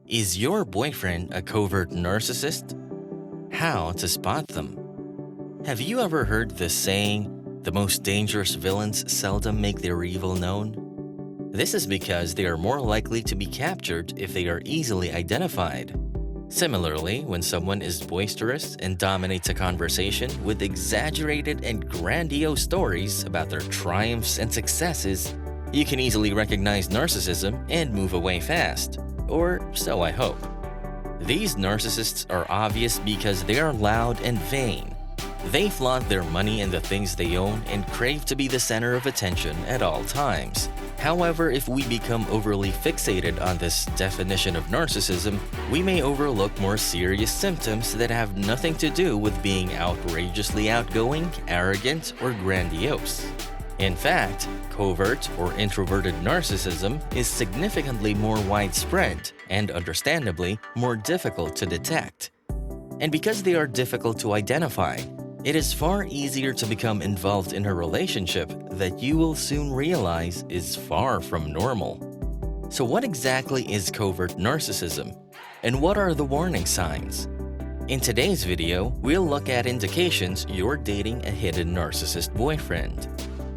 Is your boyfriend a covert narcissist? How to spot them? Have you ever heard the saying, the most dangerous villains seldom make their evil known? This is because they are more likely to be captured if they are easily identified. Similarly, when someone is boisterous and dominates a conversation with exaggerated and grandiose stories about their triumphs and successes, you can easily recognize narcissism and move away fast. Or so I hope. These narcissists are obvious because they are loud and vain. They flaunt their money and the things they own and crave to be the center of attention at all times. However, if we become overly fixated on this definition of narcissism, we may overlook more serious symptoms that have nothing to do with being outrageously outgoing, arrogant, or grandiose. In fact, covert or introverted narcissism is significantly more widespread and, understandably, more difficult to detect. And because they are difficult to identify, it is far easier to become involved in a relationship that you will soon realize is far from normal. So what exactly is covert narcissism? And what are the warning signs? In today's video, we'll look at indications you're dating a hidden narcissist boyfriend.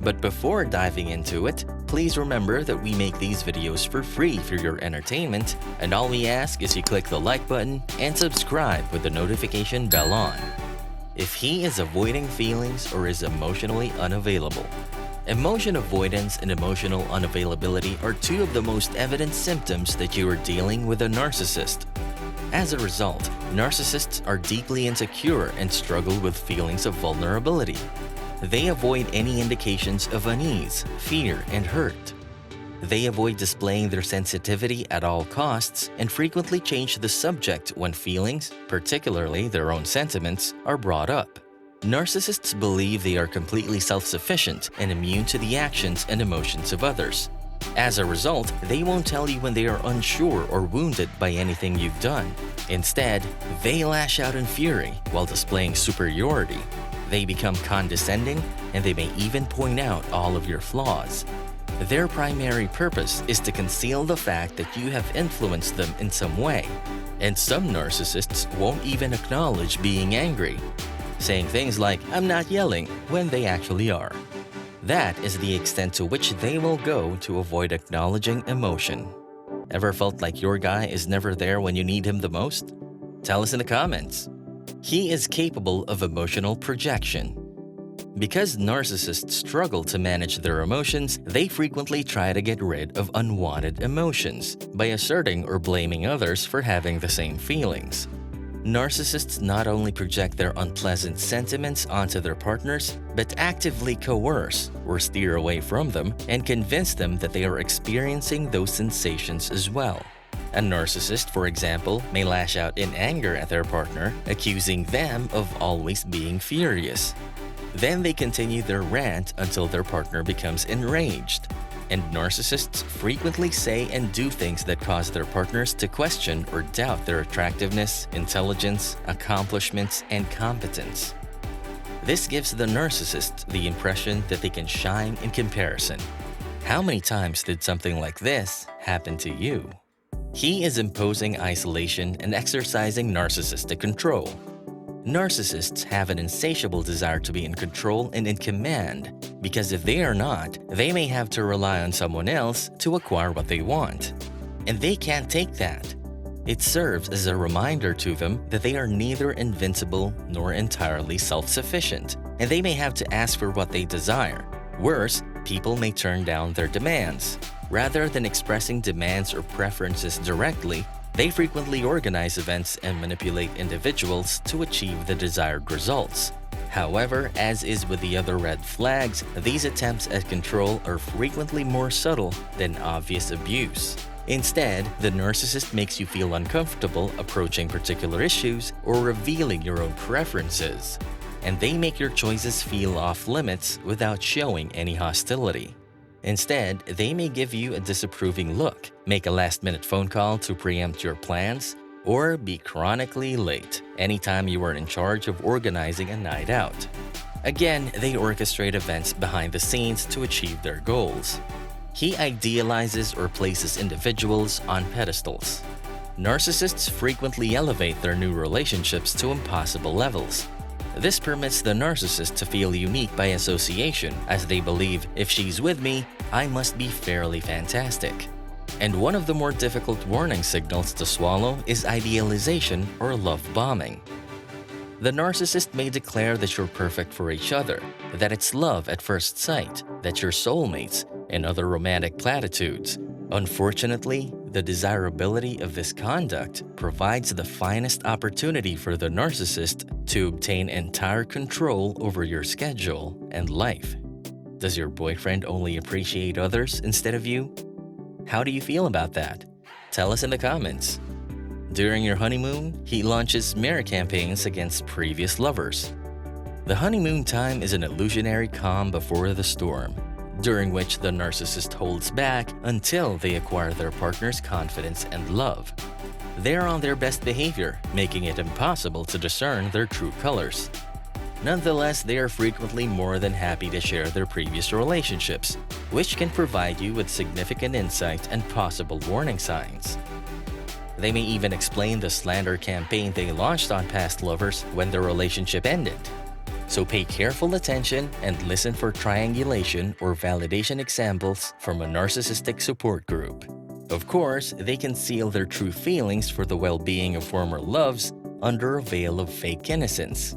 But before diving into it, please remember that we make these videos for free for your entertainment, and all we ask is you click the like button and subscribe with the notification bell on. If he is avoiding feelings or is emotionally unavailable. Emotion avoidance and emotional unavailability are two of the most evident symptoms that you are dealing with a narcissist. As a result, narcissists are deeply insecure and struggle with feelings of vulnerability. They avoid any indications of unease, fear, and hurt. They avoid displaying their sensitivity at all costs and frequently change the subject when feelings, particularly their own sentiments, are brought up. Narcissists believe they are completely self-sufficient and immune to the actions and emotions of others. As a result, they won't tell you when they are unsure or wounded by anything you've done. Instead, they lash out in fury while displaying superiority. They become condescending, and they may even point out all of your flaws. Their primary purpose is to conceal the fact that you have influenced them in some way. And some narcissists won't even acknowledge being angry, saying things like, "I'm not yelling," when they actually are. That is the extent to which they will go to avoid acknowledging emotion. Ever felt like your guy is never there when you need him the most? Tell us in the comments. He is capable of emotional projection. Because narcissists struggle to manage their emotions, they frequently try to get rid of unwanted emotions by asserting or blaming others for having the same feelings. Narcissists not only project their unpleasant sentiments onto their partners, but actively coerce or steer away from them and convince them that they are experiencing those sensations as well. A narcissist, for example, may lash out in anger at their partner, accusing them of always being furious. Then they continue their rant until their partner becomes enraged. And narcissists frequently say and do things that cause their partners to question or doubt their attractiveness, intelligence, accomplishments, and competence. This gives the narcissist the impression that they can shine in comparison. How many times did something like this happen to you? He is imposing isolation and exercising narcissistic control. Narcissists have an insatiable desire to be in control and in command, because if they are not, they may have to rely on someone else to acquire what they want. And they can't take that. It serves as a reminder to them that they are neither invincible nor entirely self-sufficient, and they may have to ask for what they desire. Worse, people may turn down their demands. Rather than expressing demands or preferences directly, they frequently organize events and manipulate individuals to achieve the desired results. However, as is with the other red flags, these attempts at control are frequently more subtle than obvious abuse. Instead, the narcissist makes you feel uncomfortable approaching particular issues or revealing your own preferences. And they make your choices feel off limits without showing any hostility. Instead, they may give you a disapproving look, make a last-minute phone call to preempt your plans, or be chronically late anytime you are in charge of organizing a night out. Again, they orchestrate events behind the scenes to achieve their goals. He idealizes or places individuals on pedestals. Narcissists frequently elevate their new relationships to impossible levels. This permits the narcissist to feel unique by association, as they believe, if she's with me, I must be fairly fantastic. And one of the more difficult warning signals to swallow is idealization or love bombing. The narcissist may declare that you're perfect for each other, that it's love at first sight, that you're soulmates, and other romantic platitudes. Unfortunately, the desirability of this conduct provides the finest opportunity for the narcissist to obtain entire control over your schedule and life. Does your boyfriend only appreciate others instead of you? How do you feel about that? Tell us in the comments. During your honeymoon, he launches smear campaigns against previous lovers. The honeymoon time is an illusionary calm before the storm, during which the narcissist holds back until they acquire their partner's confidence and love. They're on their best behavior, making it impossible to discern their true colors. Nonetheless, they are frequently more than happy to share their previous relationships, which can provide you with significant insight and possible warning signs. They may even explain the slander campaign they launched on past lovers when their relationship ended. So pay careful attention and listen for triangulation or validation examples from a narcissistic support group. Of course, they conceal their true feelings for the well-being of former loves under a veil of fake innocence.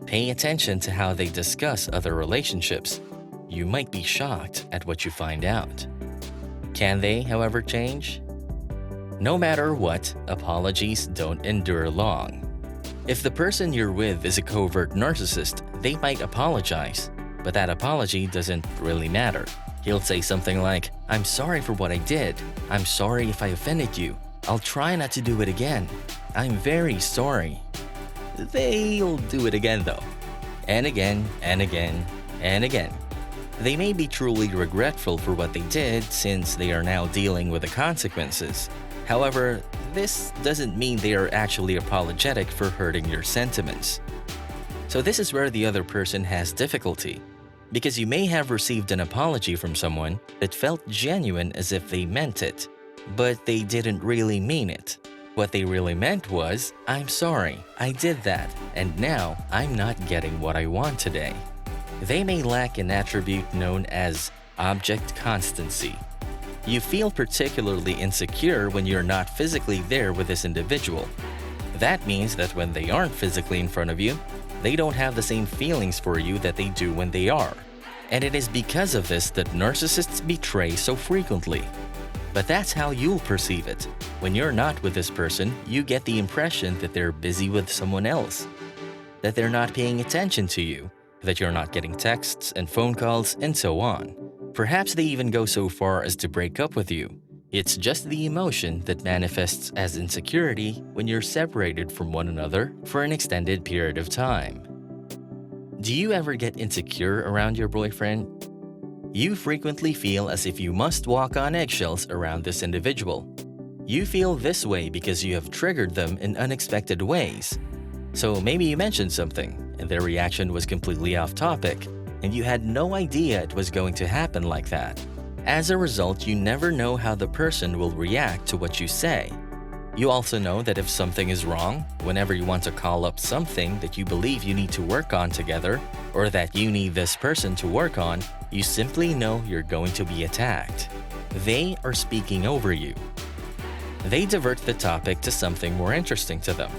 Pay attention to how they discuss other relationships. You might be shocked at what you find out. Can they, however, change? No matter what, apologies don't endure long. If the person you're with is a covert narcissist, they might apologize, but that apology doesn't really matter. He'll say something like, I'm sorry for what I did. I'm sorry if I offended you. I'll try not to do it again. I'm very sorry. They'll do it again though. And again, and again, and again. They may be truly regretful for what they did since they are now dealing with the consequences. However, this doesn't mean they are actually apologetic for hurting your sentiments. So this is where the other person has difficulty, because you may have received an apology from someone that felt genuine as if they meant it, but they didn't really mean it. What they really meant was, I'm sorry, I did that, and now I'm not getting what I want today. They may lack an attribute known as object constancy. You feel particularly insecure when you're not physically there with this individual. That means that when they aren't physically in front of you, they don't have the same feelings for you that they do when they are. And it is because of this that narcissists betray so frequently. But that's how you'll perceive it. When you're not with this person, you get the impression that they're busy with someone else, that they're not paying attention to you, that you're not getting texts and phone calls, and so on. Perhaps they even go so far as to break up with you. It's just the emotion that manifests as insecurity when you're separated from one another for an extended period of time. Do you ever get insecure around your boyfriend? You frequently feel as if you must walk on eggshells around this individual. You feel this way because you have triggered them in unexpected ways. So maybe you mentioned something, and their reaction was completely off topic, and you had no idea it was going to happen like that. As a result, you never know how the person will react to what you say. You also know that if something is wrong, whenever you want to call up something that you believe you need to work on together, or that you need this person to work on, you simply know you're going to be attacked. They are speaking over you. They divert the topic to something more interesting to them,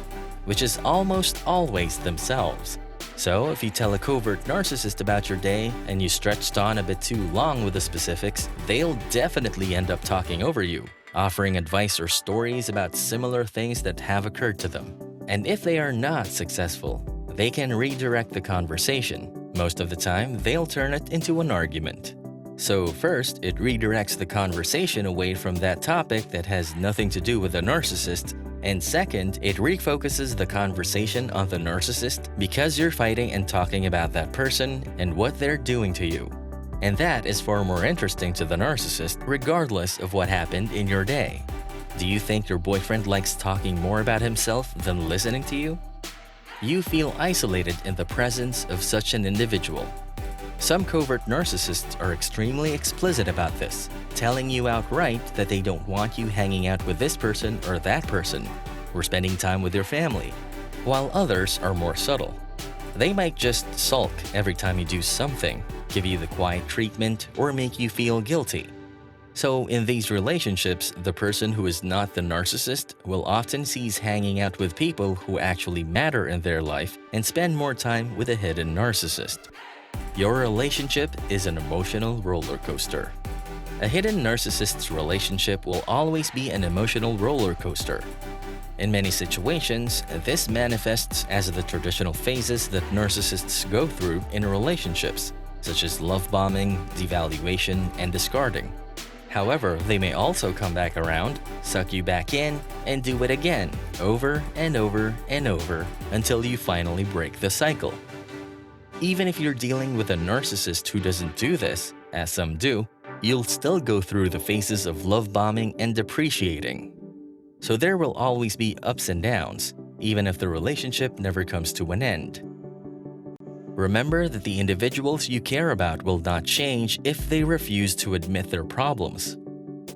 which is almost always themselves. So if you tell a covert narcissist about your day and you stretched on a bit too long with the specifics, they'll definitely end up talking over you, offering advice or stories about similar things that have occurred to them. And if they are not successful, they can redirect the conversation. Most of the time, they'll turn it into an argument. So first, it redirects the conversation away from that topic that has nothing to do with the narcissist, and second, it refocuses the conversation on the narcissist because you're fighting and talking about that person and what they're doing to you. And that is far more interesting to the narcissist regardless of what happened in your day. Do you think your boyfriend likes talking more about himself than listening to you? You feel isolated in the presence of such an individual. Some covert narcissists are extremely explicit about this, telling you outright that they don't want you hanging out with this person or that person, or spending time with your family, while others are more subtle. They might just sulk every time you do something, give you the quiet treatment, or make you feel guilty. So in these relationships, the person who is not the narcissist will often cease hanging out with people who actually matter in their life and spend more time with a hidden narcissist. Your relationship is an emotional roller coaster. A hidden narcissist's relationship will always be an emotional roller coaster. In many situations, this manifests as the traditional phases that narcissists go through in relationships, such as love bombing, devaluation, and discarding. However, they may also come back around, suck you back in, and do it again, over and over and over, until you finally break the cycle. Even if you're dealing with a narcissist who doesn't do this, as some do, you'll still go through the phases of love bombing and depreciating. So there will always be ups and downs, even if the relationship never comes to an end. Remember that the individuals you care about will not change if they refuse to admit their problems.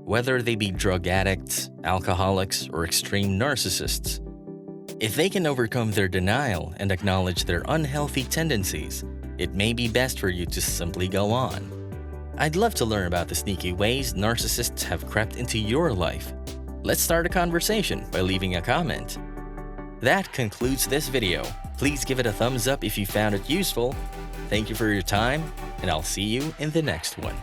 Whether they be drug addicts, alcoholics, or extreme narcissists. If they can overcome their denial and acknowledge their unhealthy tendencies, it may be best for you to simply go on. I'd love to learn about the sneaky ways narcissists have crept into your life. Let's start a conversation by leaving a comment. That concludes this video. Please give it a thumbs up if you found it useful. Thank you for your time, and I'll see you in the next one.